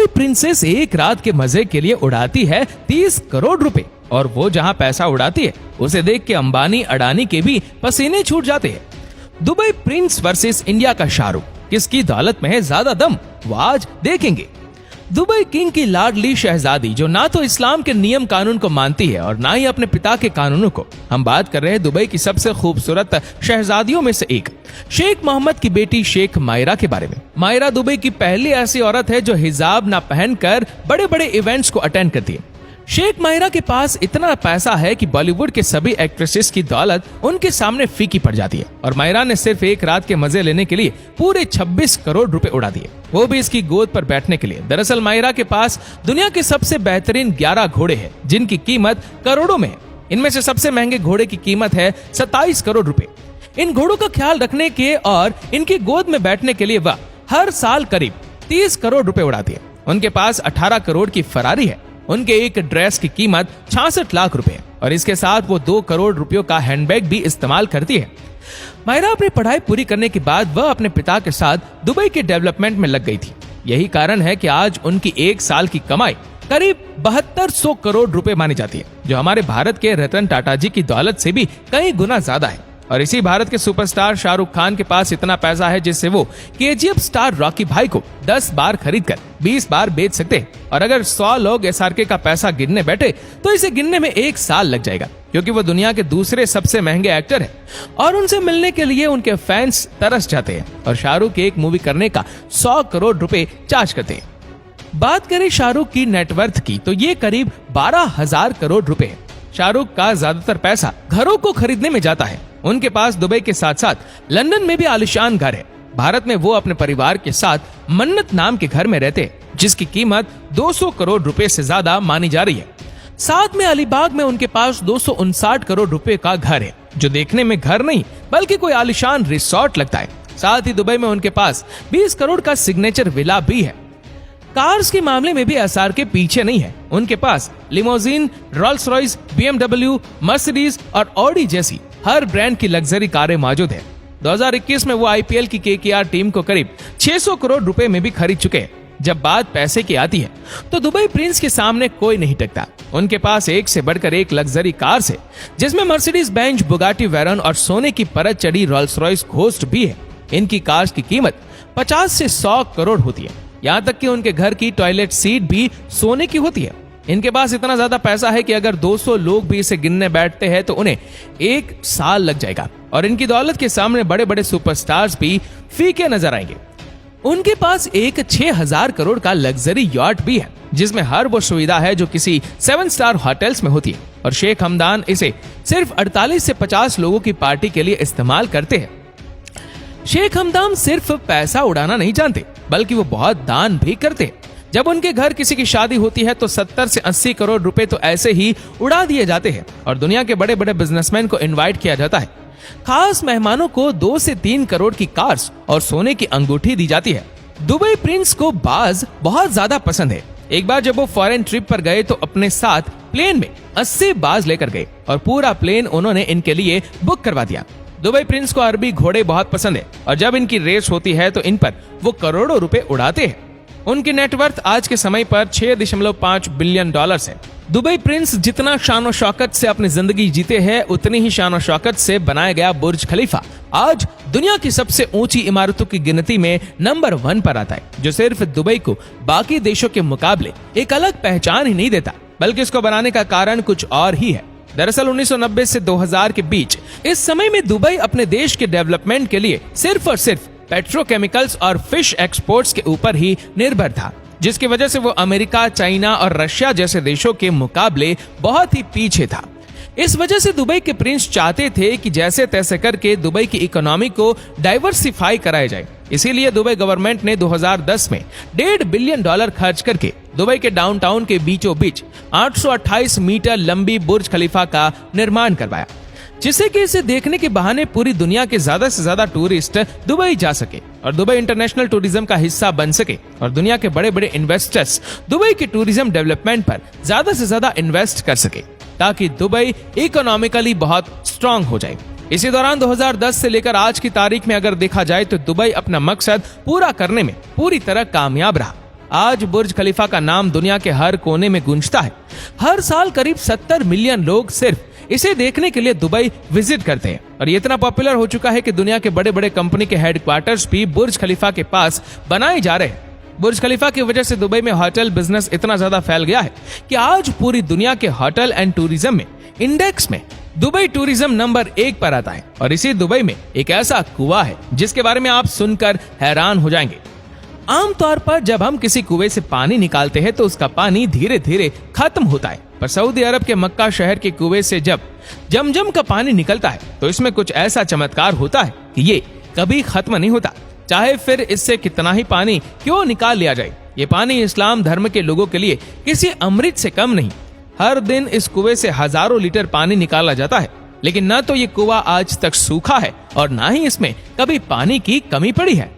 Dubai princess एक रात के मजे के लिए उड़ाती है 30 करोड़ रुपए, और वो जहां पैसा उड़ाती है उसे देख के अंबानी अडानी के भी पसीने छूट जाते हैं। दुबई प्रिंस वर्सेस इंडिया का शाहरुख, किसकी दौलत में है ज्यादा दम, वो आज देखेंगे। दुबई किंग की लाडली शहजादी जो ना तो इस्लाम के नियम कानून को मानती है और ना ही अपने पिता के कानूनों को। हम बात कर रहे हैं दुबई की सबसे खूबसूरत शहजादियों में से एक शेख मोहम्मद की बेटी शेख मायरा के बारे में। मायरा दुबई की पहली ऐसी औरत है जो हिजाब ना पहनकर बड़े बड़े इवेंट्स को अटेंड करती है। शेख मायरा के पास इतना पैसा है कि बॉलीवुड के सभी एक्ट्रेसेस की दौलत उनके सामने फीकी पड़ जाती है, और मायरा ने सिर्फ एक रात के मजे लेने के लिए पूरे 26 करोड़ रुपए उड़ा दिए, वो भी इसकी गोद पर बैठने के लिए। दरअसल मायरा के पास दुनिया के सबसे बेहतरीन 11 घोड़े हैं जिनकी कीमत करोड़ों में है। इनमें से सबसे महंगे घोड़े की कीमत है 27 करोड़ रुपए। इन घोड़ों का ख्याल रखने के और इनकी गोद में बैठने के लिए वह हर साल करीब 30 करोड़ रुपए उड़ाती है। उनके पास 18 करोड़ की फरारी है। उनके एक ड्रेस की कीमत 66 लाख रुपए, और इसके साथ वो 2 करोड़ रुपयों का हैंडबैग भी इस्तेमाल करती है। मायरा अपनी पढ़ाई पूरी करने के बाद वह अपने पिता के साथ दुबई के डेवलपमेंट में लग गई थी। यही कारण है कि आज उनकी एक साल की कमाई करीब 7200 करोड़ रुपए मानी जाती है, जो हमारे भारत के रतन टाटा जी की दौलत से भी कई गुना ज्यादा है। और इसी भारत के सुपरस्टार शाहरुख खान के पास इतना पैसा है जिससे वो केजीएफ स्टार रॉकी भाई को 10 बार खरीदकर 20 बार बेच सकते हैं। और अगर 100 लोग एसआरके का पैसा गिनने बैठे तो इसे गिनने में 1 साल लग जाएगा, क्योंकि वो दुनिया के दूसरे सबसे महंगे एक्टर हैं और उनसे मिलने के लिए उनके फैंस तरस जाते हैं। और शाहरुख की एक मूवी करने का 100 करोड़ रुपए चार्ज करते हैं। बात करें शाहरुख की नेटवर्थ की तो ये करीब 12,000 करोड़ रुपए है। शाहरुख का ज्यादातर पैसा घरों को खरीदने में जाता है। उनके पास दुबई के साथ साथ लंदन में भी आलिशान घर है। भारत में वो अपने परिवार के साथ मन्नत नाम के घर में रहते हैं, जिसकी कीमत 200 करोड़ रुपए से ज्यादा मानी जा रही है। साथ में अलीबाग में उनके पास 259 करोड़ रुपए का घर है, जो देखने में घर नहीं बल्कि कोई आलिशान रिसोर्ट लगता है। साथ ही दुबई में उनके पास 20 करोड़ का सिग्नेचर विला भी है। कार्स के मामले में भी एसआर के पीछे नहीं है। उनके पास limousine, Rolls Royce, BMW, Mercedes और ऑडी जैसी हर ब्रांड की लग्जरी कारें मौजूद है। 2021 में वो आईपीएल की केकेआर टीम को करीब 600 करोड़ रुपए में भी खरीद चुके हैं। जब बात पैसे की आती है तो दुबई प्रिंस के सामने कोई नहीं टकता। उनके पास एक से बढ़कर एक लग्जरी कार्स है, जिसमें मर्सिडीज बेंज, बुगाटी वेरन और सोने की परत चढ़ी रोल्स रॉयस घोस्ट भी है। इनकी कार्स की कीमत 50 से 100 करोड़ होती है। यहाँ तक कि उनके घर की टॉयलेट सीट भी सोने की होती है। इनके पास इतना ज्यादा पैसा है कि अगर 200 लोग भी इसे गिनने बैठते हैं तो उन्हें 1 साल लग जाएगा, और इनकी दौलत के सामने बड़े बड़े सुपरस्टार्स भी फीके नजर आएंगे। उनके पास एक 6000 करोड़ का लग्जरी यॉट भी है, जिसमें हर वो सुविधा है जो किसी 7 स्टार होटल्स में होती है। और शेख हमदान इसे सिर्फ 48 से 50 लोगों की पार्टी के लिए इस्तेमाल करते हैं। शेख हमदान सिर्फ पैसा उड़ाना नहीं जानते, बल्कि वो बहुत दान भी करते हैं। जब उनके घर किसी की शादी होती है तो 70 से 80 करोड़ रुपए तो ऐसे ही उड़ा दिए जाते हैं, और दुनिया के बड़े बड़े बिजनेसमैन को इनवाइट किया जाता है। खास मेहमानों को 2 से 3 करोड़ की कार्स और सोने की अंगूठी दी जाती है। दुबई प्रिंस को बाज बहुत ज्यादा पसंद है। एक बार जब वो फॉरेन ट्रिप पर गए तो अपने साथ प्लेन में 80 बाज लेकर गए, और पूरा प्लेन उन्होंने इनके लिए बुक करवा दिया। दुबई प्रिंस को अरबी घोड़े बहुत पसंद है, और जब इनकी रेस होती है तो इन पर वो करोड़ों रुपए उड़ाते हैं। उनकी नेटवर्थ आज के समय पर 6.5 बिलियन डॉलर्स है। दुबई प्रिंस जितना शान और शौकत से अपनी जिंदगी जीते हैं, उतनी ही शान और शौकत से बनाया गया बुर्ज खलीफा आज दुनिया की सबसे ऊंची इमारतों की गिनती में नंबर 1 पर आता है, जो सिर्फ दुबई को बाकी देशों के मुकाबले एक अलग पहचान ही नहीं देता, बल्कि इसको बनाने का कारण कुछ और ही है। दरअसल 1990 से 2000 के बीच इस समय में दुबई अपने देश के डेवलपमेंट के लिए सिर्फ और सिर्फ पेट्रोकेमिकल्स और फिश एक्सपोर्ट्स के ऊपर ही निर्भर था, जिसकी वजह से वो अमेरिका, चाइना और रशिया जैसे देशों के मुकाबले बहुत ही पीछे था। इस वजह से दुबई के प्रिंस चाहते थे कि जैसे तैसे करके दुबई की इकोनॉमी को डाइवर्सिफाई कराया जाए। इसीलिए दुबई गवर्नमेंट ने 2010 में $1.5 बिलियन खर्च करके दुबई के डाउनटाउन के बीचों बीच 828 मीटर लंबी बुर्ज खलीफा का निर्माण करवाया, जिससे कि इसे देखने के बहाने पूरी दुनिया के ज्यादा से ज्यादा टूरिस्ट दुबई जा सके और दुबई इंटरनेशनल टूरिज्म का हिस्सा बन सके, और दुनिया के बड़े बड़े इन्वेस्टर्स दुबई के टूरिज्म डेवलपमेंट पर ज्यादा से ज्यादा इन्वेस्ट कर सके, ताकि दुबई इकोनॉमिकली बहुत स्ट्रांग हो जाए। इसी दौरान 2010 से लेकर आज की तारीख में अगर देखा जाए तो दुबई अपना मकसद पूरा करने में पूरी तरह कामयाब रहा। आज बुर्ज खलीफा का नाम दुनिया के हर कोने में गूंजता है। हर साल करीब 70 मिलियन लोग सिर्फ इसे देखने के लिए दुबई विजिट करते हैं और ये इतना पॉपुलर हो चुका है कि दुनिया के बड़े बड़े कंपनी के हेडक्वार्टर्स भी बुर्ज खलीफा के पास बनाए जा रहे हैं। बुर्ज खलीफा की वजह से दुबई में होटल बिजनेस इतना ज्यादा फैल गया है कि आज पूरी दुनिया के होटल एंड टूरिज्म में इंडेक्स में दुबई टूरिज्म नंबर 1 पर आता है। और इसी दुबई में एक ऐसा कुआं है जिसके बारे में आप सुनकर हैरान हो जाएंगे। आमतौर पर जब हम किसी कुएं से पानी निकालते हैं तो उसका पानी धीरे धीरे खत्म होता है, पर सऊदी अरब के मक्का शहर के कुएं से जब जमजम का पानी निकलता है तो इसमें कुछ ऐसा चमत्कार होता है कि ये कभी खत्म नहीं होता, चाहे फिर इससे कितना ही पानी क्यों निकाल लिया जाए। ये पानी इस्लाम धर्म के लोगों के लिए किसी अमृत से कम नहीं। हर दिन इस कुएं से हजारों लीटर पानी निकाला जाता है, लेकिन न तो ये कुआं आज तक सूखा है और ना ही इसमें कभी पानी की कमी पड़ी है।